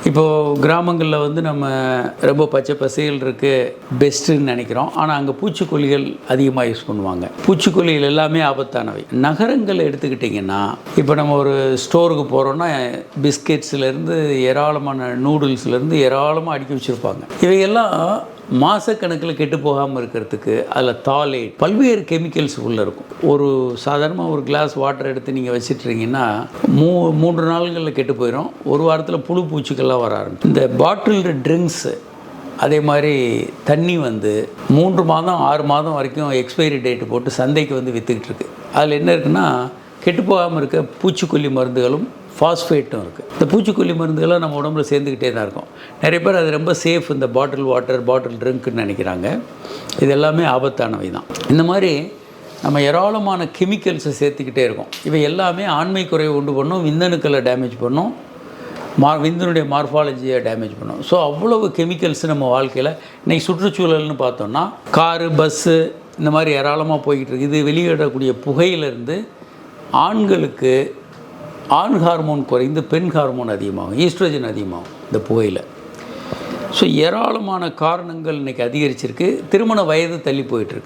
இப்போது கிராமங்களில் வந்து நம்ம ரொம்ப பச்சை பசைகள் இருக்குது பெஸ்ட்டுன்னு நினைக்கிறோம். ஆனால் அங்கே பூச்சிக்கொல்லிகள் அதிகமாக யூஸ் பண்ணுவாங்க. பூச்சிக்கொல்லிகள் எல்லாமே ஆபத்தானவை. நகரங்கள் எடுத்துக்கிட்டிங்கன்னா இப்போ நம்ம ஒரு ஸ்டோருக்கு போகிறோன்னா பிஸ்கெட்ஸ்லேருந்து ஏராளமான நூடுல்ஸ்லேருந்து ஏராளமாக அடுக்கி வச்சுருப்பாங்க. இவையெல்லாம் மாதக்கணக்கில் கெட்டு போகாமல் இருக்கிறதுக்கு அதில் தாலேட் பல்வேறு கெமிக்கல்ஸ் உள்ளே இருக்கும். ஒரு சாதாரணமாக ஒரு கிளாஸ் வாட்டர் எடுத்து நீங்கள் வச்சிட்றீங்கன்னா 3 நாள்களில் கெட்டு போயிடும். ஒரு வாரத்தில் புழு பூச்சிக்கெல்லாம் வர ஆரம்பிக்கும். இந்த பாட்டில்டு ட்ரிங்க்ஸு அதே மாதிரி தண்ணி வந்து 3 மாதம் 6 மாதம் வரைக்கும் எக்ஸ்பைரி டேட்டு போட்டு சந்தைக்கு வந்து விற்றுக்கிட்டு இருக்குது. அதில் என்ன இருக்குன்னா கெட்டு போகாமல் இருக்க பூச்சிக்கொல்லி மருந்துகளும் ஃபாஸ்ஃபேட்டும் இருக்குது. இந்த பூச்சிக்கொல்லி மருந்துகள்லாம் நம்ம உடம்புல சேர்ந்துக்கிட்டே தான் இருக்கும். நிறைய பேர் அது ரொம்ப சேஃப், இந்த பாட்டில் வாட்டர் பாட்டில் ட்ரிங்க்குன்னு நினைக்கிறாங்க. இது எல்லாமே ஆபத்தானவை தான். இந்த மாதிரி நம்ம ஏராளமான கெமிக்கல்ஸை சேர்த்துக்கிட்டே இருக்கோம். இவை எல்லாமே ஆண்மை குறைவை உண்டு பண்ணும், விந்தணுக்களை டேமேஜ் பண்ணும், விந்தனுடைய மார்ஃபாலஜியை டேமேஜ் பண்ணும். ஸோ அவ்வளவு கெமிக்கல்ஸ் நம்ம வாழ்க்கையில் இன்றைக்கி சுற்றுச்சூழல்னு பார்த்தோம்னா காரு பஸ்ஸு இந்த மாதிரி ஏராளமாக போய்கிட்டு இருக்குது. இது வெளியிடக்கூடிய புகையிலிருந்து ஆண்களுக்கு ஆண் ஹார்மோன் குறைந்து பெண் ஹார்மோன் அதிகமாகும், ஈஸ்ட்ரோஜன் அதிகமாகும் இந்த புகையில். ஸோ ஏராளமான காரணங்கள் இன்றைக்கி அதிகரிச்சிருக்கு. திருமண வயது தள்ளி போயிட்டுருக்கு.